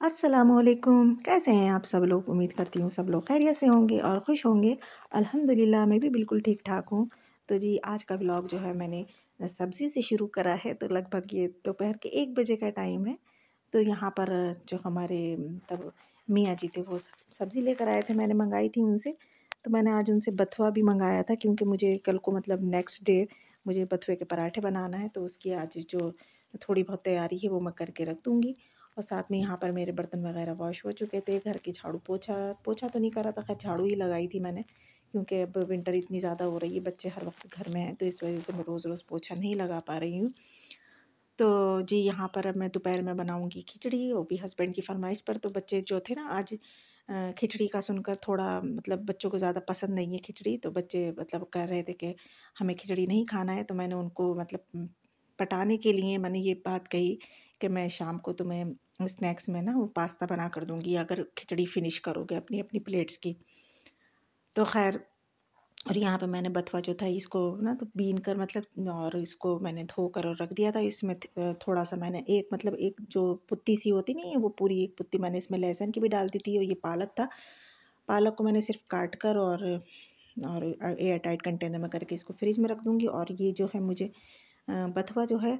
अस्सलामुअलैकुम। कैसे हैं आप सब लोग? उम्मीद करती हूँ सब लोग खैरियत से होंगे और खुश होंगे। अल्हम्दुलिल्लाह मैं भी बिल्कुल ठीक-ठाक हूँ। तो जी आज का व्लॉग जो है मैंने सब्ज़ी से शुरू करा है, तो लगभग ये दोपहर के 1 बजे का टाइम है। तो यहाँ पर जो हमारे तब मियाँ जी थे वो सब्ज़ी लेकर आए थे, मैंने मंगाई थी उनसे। तो मैंने आज उनसे बथुआ भी मंगाया था क्योंकि मुझे कल को मतलब नेक्स्ट डे मुझे बथुए के पराठे बनाना है, तो उसकी आज जो थोड़ी बहुत तैयारी है वो मैं करके रख दूँगी। और साथ में यहाँ पर मेरे बर्तन वगैरह वॉश हो चुके थे, घर की झाड़ू पोछा पोछा तो नहीं करा था, खैर झाड़ू ही लगाई थी मैंने क्योंकि अब विंटर इतनी ज़्यादा हो रही है, बच्चे हर वक्त घर में हैं, तो इस वजह से मैं रोज़ रोज़ पोछा नहीं लगा पा रही हूँ। तो जी यहाँ पर अब मैं दोपहर में बनाऊँगी खिचड़ी, वो भी हस्बैंड की फरमाइश पर। तो बच्चे जो थे ना आज खिचड़ी का सुनकर थोड़ा मतलब बच्चों को ज़्यादा पसंद नहीं है खिचड़ी, तो बच्चे मतलब कह रहे थे कि हमें खिचड़ी नहीं खाना है। तो मैंने उनको मतलब पटाने के लिए मैंने ये बात कही कि मैं शाम को तुम्हें स्नैक्स में ना वो पास्ता बना कर दूँगी अगर खिचड़ी फिनिश करोगे अपनी अपनी प्लेट्स की। तो खैर और यहाँ पे मैंने बथुआ जो था इसको ना तो बीन कर मतलब और इसको मैंने धोकर और रख दिया था। इसमें थोड़ा सा मैंने एक मतलब एक जो पुत्ती सी होती नहीं है वो पूरी एक पुत्ती मैंने इसमें लहसुन की भी डाल दी थी, और ये पालक था। पालक को मैंने सिर्फ काट कर और एयर टाइट कंटेनर में करके इसको फ्रिज में रख दूँगी। और ये जो है मुझे बथुआ जो है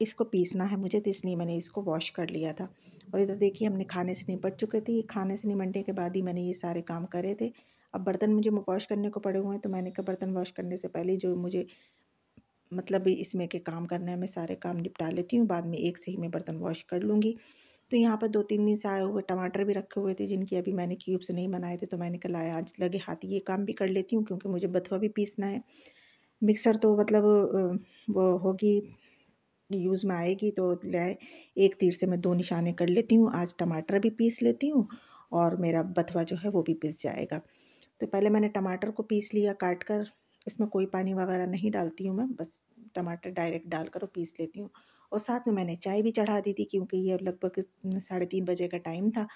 इसको पीसना है मुझे, तो इसलिए मैंने इसको वॉश कर लिया था। और इधर देखिए हमने खाने से निपट चुके थे, ये खाने से निपटने के बाद ही मैंने ये सारे काम करे थे। अब बर्तन मुझे वॉश करने को पड़े हुए हैं, तो मैंने कहा बर्तन वॉश करने से पहले जो मुझे मतलब इसमें के काम करना है मैं सारे काम निपटा लेती हूँ, बाद में एक से ही मैं बर्तन वॉश कर लूँगी। तो यहाँ पर 2-3 दिन से आए हुए टमाटर भी रखे हुए थे जिनकी अभी मैंने क्यूब्स नहीं बनाए थे, तो मैंने कहा लाया आज लगे हाथ ये काम भी कर लेती हूँ क्योंकि मुझे बथुआ भी पीसना है। मिक्सर तो मतलब वो होगी यूज़ में आएगी, तो लाए एक तीर से मैं 2 निशाने कर लेती हूँ। आज टमाटर भी पीस लेती हूँ और मेरा बथुआ जो है वो भी पिस जाएगा। तो पहले मैंने टमाटर को पीस लिया काट कर, इसमें कोई पानी वगैरह नहीं डालती हूँ मैं, बस टमाटर डायरेक्ट डालकर और पीस लेती हूँ। और साथ में मैंने चाय भी चढ़ा दी थी क्योंकि ये लगभग 3:30 बजे का टाइम था,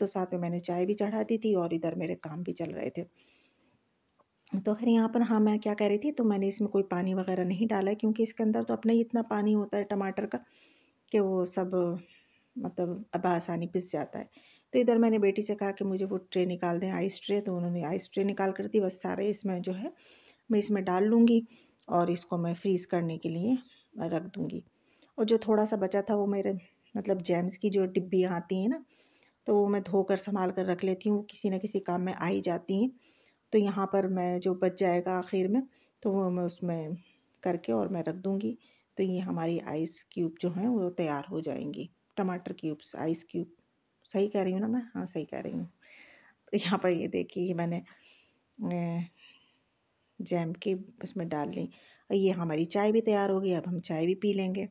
तो साथ में मैंने चाय भी चढ़ा दी थी और इधर मेरे काम भी चल रहे थे। तो खैर यहाँ पर हाँ, मैं क्या कह रही थी, तो मैंने इसमें कोई पानी वगैरह नहीं डाला है क्योंकि इसके अंदर तो अपना ही इतना पानी होता है टमाटर का कि वो सब मतलब आसानी पिस जाता है। तो इधर मैंने बेटी से कहा कि मुझे वो ट्रे निकाल दें, आइस ट्रे, तो उन्होंने आइस ट्रे निकाल कर दी। बस सारे इसमें जो है मैं इसमें डाल लूँगी और इसको मैं फ्रीज़ करने के लिए रख दूँगी। और जो थोड़ा सा बचा था वो मेरे मतलब जैम्स की जो डिब्बियाँ आती हैं ना, तो वो मैं धोकर संभाल कर रख लेती हूँ, किसी न किसी काम में आ ही जाती हैं। तो यहाँ पर मैं जो बच जाएगा आखिर में तो वो मैं उसमें करके और मैं रख दूँगी। तो ये हमारी आइस क्यूब जो हैं वो तैयार हो जाएंगी। टमाटर क्यूब्स, आइस क्यूब, सही कह रही हूँ ना मैं? हाँ सही कह रही हूँ। तो यहाँ पर ये देखिए ये मैंने जैम की उसमें डाल ली और ये हमारी चाय भी तैयार हो गई। अब हम चाय भी पी लेंगे।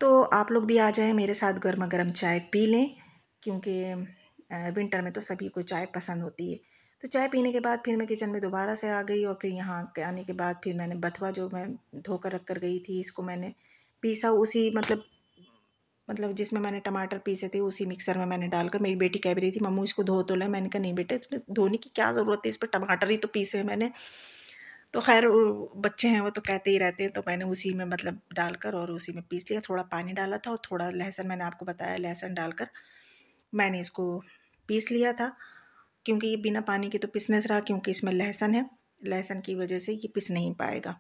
तो आप लोग भी आ जाएं मेरे साथ, गर्मा गर्म चाय पी लें क्योंकि विंटर में तो सभी को चाय पसंद होती है। तो चाय पीने के बाद फिर मैं किचन में दोबारा से आ गई और फिर यहाँ के आने के बाद फिर मैंने बथुआ जो मैं धोकर रख कर गई थी इसको मैंने पीसा उसी मतलब जिसमें मैंने टमाटर पीसे थे उसी मिक्सर में मैंने डालकर। मेरी बेटी कह भी रही थी मम्मू इसको धो तो ले, मैंने कहा नहीं बेटे इसमें धोने की क्या ज़रूरत है, इस पर टमाटर ही तो पीसे हैं मैंने। तो खैर बच्चे हैं वो तो कहते ही रहते हैं, तो मैंने उसी में मतलब डालकर और उसी में पीस लिया। थोड़ा पानी डाला था और थोड़ा लहसुन, मैंने आपको बताया लहसुन डालकर मैंने इसको पीस लिया था क्योंकि ये बिना पानी के तो पिस नहीं रहा क्योंकि इसमें लहसुन है, लहसुन की वजह से ये पिस नहीं पाएगा।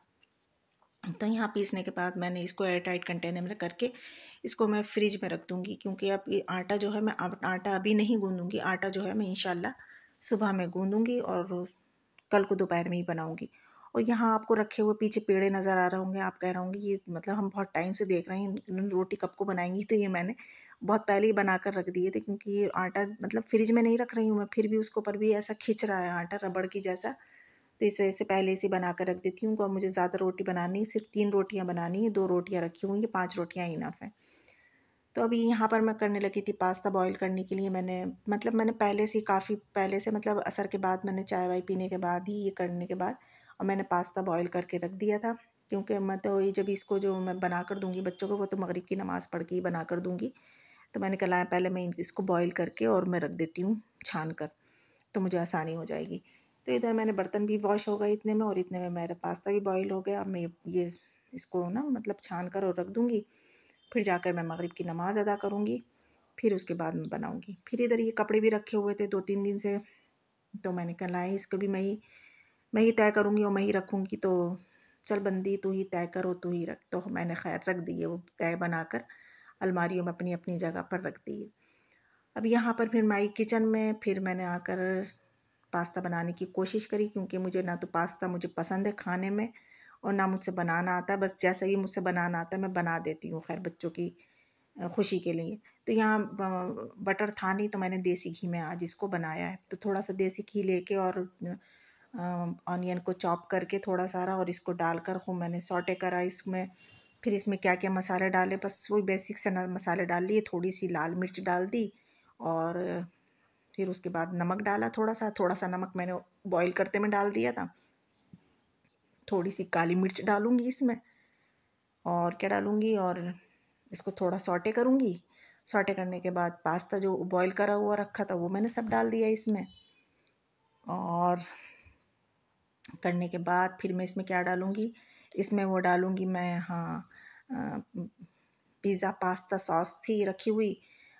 तो यहाँ पीसने के बाद मैंने इसको एयर टाइट कंटेनर में करके इसको मैं फ्रिज में रख दूँगी क्योंकि अब ये आटा जो है मैं अब आटा अभी नहीं गूँदूँगी। आटा जो है मैं इंशाल्लाह सुबह में गूँदूँगी और कल को दोपहर में ही बनाऊँगी। और यहाँ आपको रखे हुए पीछे पेड़े नज़र आ रहे होंगे, आप कह रहे होंगे ये मतलब हम बहुत टाइम से देख रहे हैं इन्होंने रोटी कब को बनाएंगी। तो ये मैंने बहुत पहले ही बना कर रख दिए थे क्योंकि ये आटा मतलब फ्रिज में नहीं रख रही हूँ मैं, फिर भी उसको पर भी ऐसा खिंच रहा है आटा रबड़ की जैसा। तो इस वजह से पहले से बना कर रख देती हूँ। और मुझे ज़्यादा रोटी बनानी है, सिर्फ 3 रोटियाँ बनानी है, 2 रोटियाँ रखी हुई हैं, 5 रोटियाँ इनफ हैं। तो अभी यहाँ पर मैं करने लगी थी पास्ता बॉईल करने के लिए। मैंने पहले से काफ़ी पहले से मतलब असर के बाद मैंने चाय वाय पीने के बाद ही ये करने के बाद और मैंने पास्ता बॉईल करके रख दिया था क्योंकि मैं तो ये जब इसको जो मैं बना कर दूँगी बच्चों को वो तो मगरिब की नमाज़ पढ़ के ही बना कर दूँगी। तो मैंने कहा लाया पहले मैं इसको बॉईल करके और मैं रख देती हूँ छान कर, तो मुझे आसानी हो जाएगी। तो इधर मैंने बर्तन भी वॉश हो गए इतने में और इतने में मेरा पास्ता भी बॉईल हो गया। अब मैं ये इसको ना मतलब छान कर और रख दूँगी, फिर जाकर मैं मगरिब की नमाज़ अदा करूँगी। फिर उसके बाद मैं बनाऊँगी। फिर इधर ये कपड़े भी रखे हुए थे 2-3 दिन से, तो मैंने कहा लाएँ इसको भी मैं ही तय करूँगी और मैं ही रखूँगी, तो चल बंदी तू ही तय कर और तू ही रख। तो मैंने खैर रख दिए वो तय बनाकर, अलमारियों में अपनी-अपनी जगह पर रख दिए। अब यहाँ पर फिर माई किचन में फिर मैंने आकर पास्ता बनाने की कोशिश करी, क्योंकि मुझे ना तो पास्ता मुझे पसंद है खाने में और ना मुझसे बनाना आता है। बस जैसा भी मुझसे बनाना आता है मैं बना देती हूँ, खैर बच्चों की खुशी के लिए। तो यहाँ बटर था नहीं, तो मैंने देसी घी में आज इसको बनाया है। तो थोड़ा सा देसी घी लेके और ऑनियन को चॉप करके थोड़ा सारा और इसको डालकर खूब मैंने सौटे करा इसमें। फिर इसमें क्या क्या मसाले डाले, बस वही बेसिक से मसाले डाल लिए, थोड़ी सी लाल मिर्च डाल दी और फिर उसके बाद नमक डाला, थोड़ा सा नमक मैंने बॉईल करते में डाल दिया था। थोड़ी सी काली मिर्च डालूँगी इसमें और क्या डालूँगी, और इसको थोड़ा सौटे करूँगी। सौटे करने के बाद पास्ता जो बॉईल करा हुआ रखा था वो मैंने सब डाल दिया इसमें। और करने के बाद फिर मैं इसमें क्या डालूँगी, इसमें वो डालूँगी मैं, हाँ, पिज़्ज़ा पास्ता सॉस थी रखी हुई,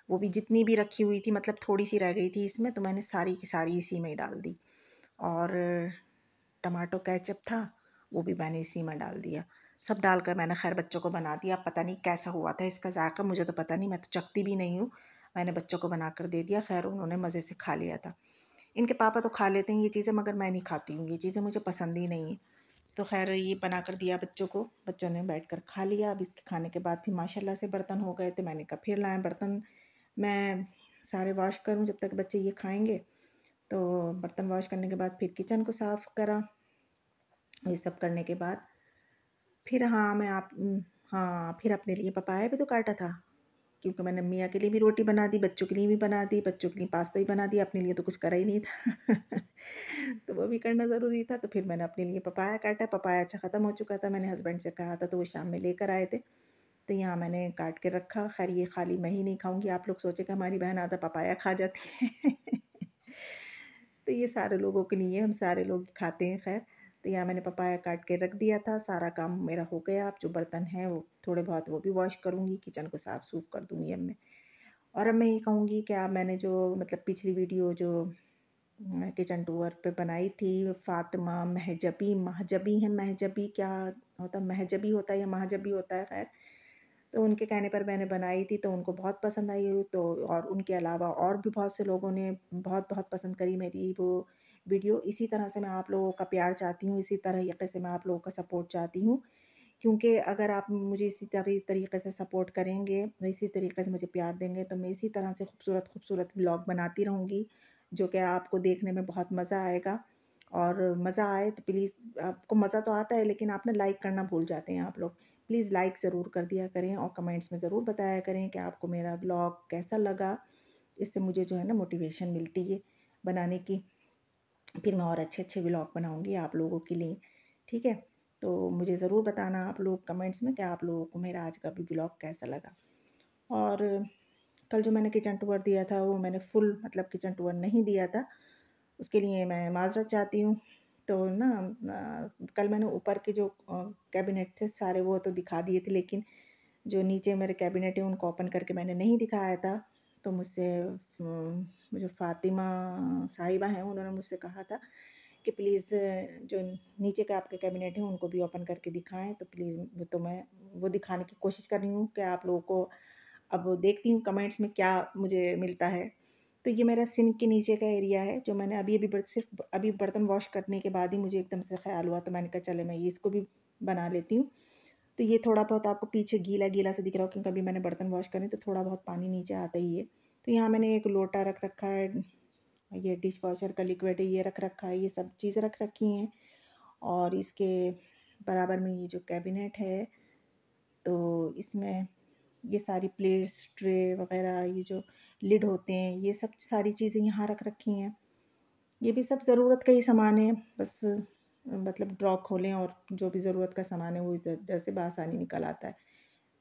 वो भी जितनी भी रखी हुई थी, मतलब थोड़ी सी रह गई थी इसमें, तो मैंने सारी की सारी इसी में ही डाल दी। और टमाटो केचप था वो भी मैंने इसी में डाल दिया। सब डालकर मैंने खैर बच्चों को बना दिया। पता नहीं कैसा हुआ था इसका जायका, मुझे तो पता नहीं, मैं तो चखती भी नहीं हूँ। मैंने बच्चों को बनाकर दे दिया, खैर उन्होंने मज़े से खा लिया था। इनके पापा तो खा लेते हैं ये चीज़ें, मगर मैं नहीं खाती हूँ ये चीज़ें, मुझे पसंद ही नहीं है। तो खैर ये बना कर दिया बच्चों को, बच्चों ने बैठकर खा लिया। अब इसके खाने के बाद फिर माशाल्लाह से बर्तन हो गए थे। मैंने कहा फिर लाएं बर्तन, मैं सारे वॉश करूं जब तक बच्चे ये खाएंगे। तो बर्तन वॉश करने के बाद फिर किचन को साफ़ करा। ये सब करने के बाद फिर, हाँ, हाँ, फिर अपने लिए पपाया भी तो काटा था, क्योंकि मैंने मियाँ के लिए भी रोटी बना दी, बच्चों के लिए भी बना दी, बच्चों के लिए पास्ता भी बना दिया, अपने लिए तो कुछ करा ही नहीं था। तो वो भी करना ज़रूरी था, तो फिर मैंने अपने लिए पपाया काटा। पपाया अच्छा ख़त्म हो चुका था, मैंने हस्बैंड से कहा था तो वो शाम में लेकर आए थे। तो यहाँ मैंने काट के रखा। खैर ये खाली मैं ही नहीं खाऊंगी, आप लोग सोचेगा हमारी बहन आधा पपाया खा जाती है। तो ये सारे लोगों के लिए, हम सारे लोग खाते हैं खैर। तो यहाँ मैंने पपाया काट के रख दिया था। सारा काम मेरा हो गया। अब जो बर्तन हैं वो थोड़े बहुत वो भी वॉश करूँगी, किचन को साफ़ सूफ कर दूँगी अब मैं। और अब मैं ये कहूँगी कि आप, मैंने जो मतलब पिछली वीडियो जो किचन टूर पे बनाई थी, फ़ातिमा महजबी, महजबी है, महजबी क्या होता, महजबी होता है या महजबी होता है, खैर। तो उनके कहने पर मैंने बनाई थी, तो उनको बहुत पसंद आई हुई। तो और उनके अलावा और भी बहुत से लोगों ने बहुत बहुत पसंद करी मेरी वो वीडियो। इसी तरह से मैं आप लोगों का प्यार चाहती हूँ, इसी तरीके से मैं आप लोगों का सपोर्ट चाहती हूँ, क्योंकि अगर आप मुझे इसी तरीके से सपोर्ट करेंगे, इसी तरीके से मुझे प्यार देंगे, तो मैं इसी तरह से खूबसूरत खूबसूरत व्लॉग बनाती रहूँगी, जो कि आपको देखने में बहुत मज़ा आएगा। और मज़ा आए तो प्लीज़, आपको मज़ा तो आता है लेकिन आप ना लाइक करना भूल जाते हैं आप लोग। प्लीज़ लाइक ज़रूर कर दिया करें और कमेंट्स में ज़रूर बताया करें कि आपको मेरा व्लॉग कैसा लगा। इससे मुझे जो है ना मोटिवेशन मिलती है बनाने की। फिर मैं और अच्छे-अच्छे व्लॉग बनाऊँगी आप लोगों के लिए, ठीक है? तो मुझे ज़रूर बताना आप लोग कमेंट्स में कि आप लोगों को मेरा आज का भी व्लॉग कैसा लगा। और कल जो मैंने किचन टूर दिया था वो मैंने फुल मतलब किचन टूर नहीं दिया था, उसके लिए मैं माज़रत चाहती हूँ। तो ना कल मैंने ऊपर के जो कैबिनेट थे सारे वो तो दिखा दिए थे, लेकिन जो नीचे मेरे कैबिनेट है उनको ओपन करके मैंने नहीं दिखाया था। तो मुझसे जो फ़ातिमा साहिबा हैं उन्होंने मुझसे कहा था कि प्लीज़ जो नीचे के आपके कैबिनेट हैं उनको भी ओपन करके दिखाएँ। तो प्लीज़ वो तो मैं वो दिखाने की कोशिश कर रही हूँ कि आप लोगों को, अब देखती हूँ कमेंट्स में क्या मुझे मिलता है। तो ये मेरा सिंक के नीचे का एरिया है, जो मैंने अभी-अभी सिर्फ़ अभी बर्तन वॉश करने के बाद ही मुझे एकदम से ख़्याल हुआ, तो मैंने कहा चले मैं ये इसको भी बना लेती हूँ। तो ये थोड़ा बहुत आपको पीछे गीला-गीला सा दिख रहा हो, क्योंकि अभी मैंने बर्तन वॉश करे तो थोड़ा बहुत पानी नीचे आता ही है। तो यहाँ मैंने एक लोटा रख रखा है, ये डिश वॉशर का लिक्विड है ये रख रखा है, ये सब चीज़ें रख रखी हैं। और इसके बराबर में ये जो कैबिनेट है, तो इसमें ये सारी प्लेट्स, ट्रे वग़ैरह, ये जो लिड होते हैं, ये सब सारी चीज़ें यहाँ रख रखी हैं। ये भी सब ज़रूरत का ही सामान है, बस मतलब ड्रॉ खोलें और जो भी ज़रूरत का सामान है वो इधर इधर से बआसानी निकल आता है।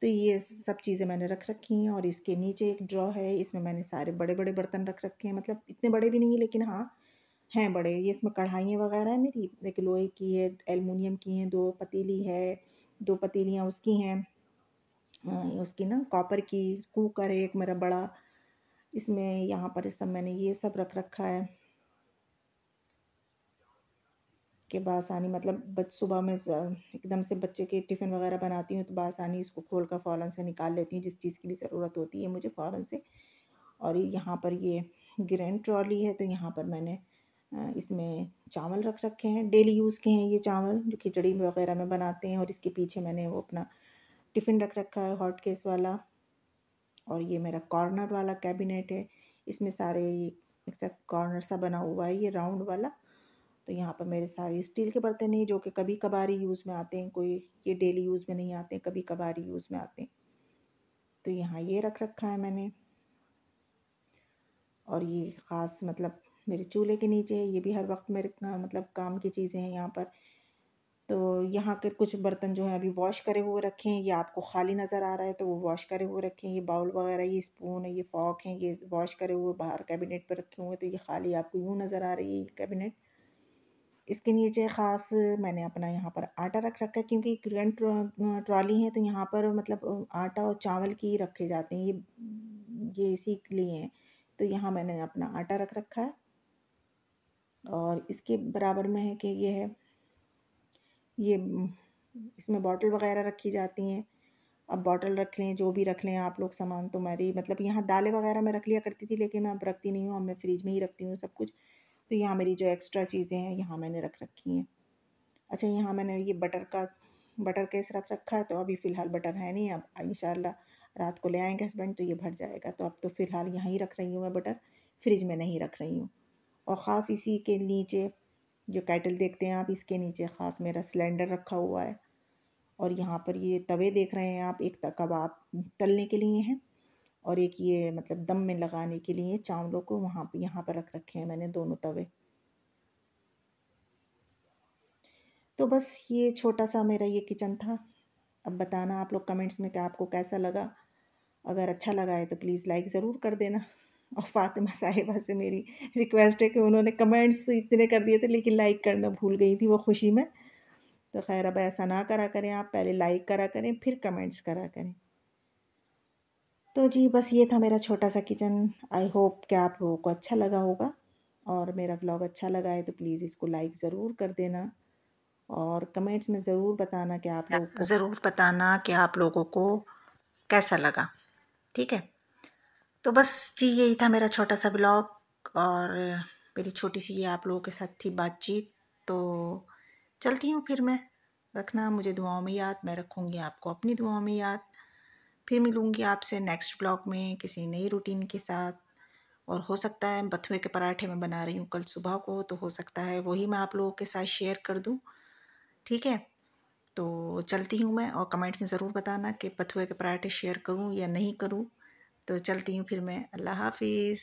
तो ये सब चीज़ें मैंने रख रखी हैं। और इसके नीचे एक ड्रॉ है, इसमें मैंने सारे बड़े-बड़े बर्तन रख रखे हैं, मतलब इतने बड़े भी नहीं है लेकिन हाँ, हैं बड़े। ये इसमें कढ़ाइयाँ वग़ैरह हैं मेरी, एक लोहे की है, एल्युमिनियम की हैं, 2 पतीली है, 2 पतीलियाँ उसकी हैं, उसकी ना कॉपर की, कुकर है एक मेरा बड़ा, इसमें यहाँ पर इस सब मैंने ये सब रख रखा है कि बासानी मतलब सुबह में एकदम से बच्चे के टिफ़िन वगैरह बनाती हूँ तो बासानी इसको खोल कर फ़ौरन से निकाल लेती हूँ, जिस चीज़ की भी ज़रूरत होती है मुझे फ़ौरन से। और यहाँ पर ये ग्रैंड ट्रॉली है तो यहाँ पर मैंने इसमें चावल रख रखे हैं, डेली यूज़ के हैं ये चावल जो खिचड़ी वगैरह में बनाते हैं। और इसके पीछे मैंने वो अपना टिफ़िन रख रखा है हॉट केस वाला। और ये मेरा कॉर्नर वाला कैबिनेट है, इसमें सारे एक कॉर्नर सा बना हुआ है ये राउंड वाला। तो यहाँ पर मेरे सारे स्टील के बर्तन हैं जो कि कभी कभार ही यूज़ में आते हैं, कोई ये डेली यूज़ में नहीं आते, कभी कभार ही यूज़ में आते हैं। तो यहाँ ये रख रखा है मैंने। और ये ख़ास मतलब मेरे चूल्हे के नीचे है, ये भी हर वक्त मेरे मतलब काम की चीज़ें हैं यहाँ पर। तो यहाँ के कुछ बर्तन जो हैं अभी वॉश करे हुए रखे हैं, ये आपको खाली नज़र आ रहा है तो वो वॉश करे हुए रखे हैं। ये बाउल वगैरह, ये स्पून है, ये फॉक हैं, ये वॉश करे हुए बाहर कैबिनेट पर रखे हुए हैं। तो ये खाली आपको यूँ नज़र आ रही है ये कैबिनेट। इसके नीचे ख़ास मैंने अपना यहाँ पर आटा रख रखा है, क्योंकि ग्रैंड ट्रॉली है तो यहाँ पर मतलब आटा और चावल की रखे जाते हैं, ये इसी के लिए हैं। तो यहाँ मैंने अपना आटा रख रखा है। और इसके बराबर में है कि ये है, ये इसमें बॉटल वगैरह रखी जाती हैं। अब बॉटल रख लें, जो भी रख लें आप लोग सामान, तो मेरी मतलब यहाँ दालें वगैरह मैं रख लिया करती थी, लेकिन अब रखती नहीं हूँ, अब मैं फ्रिज में ही रखती हूँ सब कुछ। तो यहाँ मेरी जो एक्स्ट्रा चीज़ें हैं यहाँ मैंने रख रखी हैं। अच्छा, यहाँ मैंने ये बटर केस रख रखा है। तो अभी फ़िलहाल बटर है नहीं, अब इंशाल्लाह रात को ले आएंगे हस्बैंड तो ये भर जाएगा। तो अब तो फ़िलहाल यहाँ ही रख रही हूँ मैं बटर, फ्रिज में नहीं रख रही हूँ। और ख़ास इसी के नीचे जो केटल देखते हैं आप, इसके नीचे ख़ास मेरा सिलेंडर रखा हुआ है। और यहाँ पर ये तवे देख रहे हैं आप, एक कबाब तलने के लिए हैं और एक ये मतलब दम में लगाने के लिए चावलों को वहाँ पे यहाँ पर रख रखे हैं मैंने दोनों तवे। तो बस ये छोटा सा मेरा ये किचन था। अब बताना आप लोग कमेंट्स में कि आपको कैसा लगा। अगर अच्छा लगा है तो प्लीज़ लाइक ज़रूर कर देना। और फ़ातिमा साहिबा से मेरी रिक्वेस्ट है कि उन्होंने कमेंट्स इतने कर दिए थे लेकिन लाइक करना भूल गई थी वो खुशी में। तो खैर अब ऐसा ना करा करें, आप पहले लाइक करा करें फिर कमेंट्स करा करें। तो जी बस ये था मेरा छोटा सा किचन। आई होप कि आप लोगों को अच्छा लगा होगा। और मेरा व्लॉग अच्छा लगा है तो प्लीज़ इसको लाइक ज़रूर कर देना। और कमेंट्स में ज़रूर बताना कि आप लोगों को कैसा लगा। ठीक है, तो बस जी यही था मेरा छोटा सा व्लॉग और मेरी छोटी सी ये आप लोगों के साथ थी बातचीत। तो चलती हूँ फिर मैं। रखना मुझे दुआओं में याद, मैं रखूँगी आपको अपनी दुआओं में याद। फिर मिलूँगी आपसे नेक्स्ट ब्लॉग में किसी नई रूटीन के साथ। और हो सकता है बथुए के पराठे मैं बना रही हूँ कल सुबह को, तो हो सकता है वही मैं आप लोगों के साथ शेयर कर दूँ। ठीक है, तो चलती हूँ मैं। और कमेंट में ज़रूर बताना कि बथुए के पराठे शेयर करूँ या नहीं करूँ। तो चलती हूँ फिर मैं। अल्लाह हाफिज़।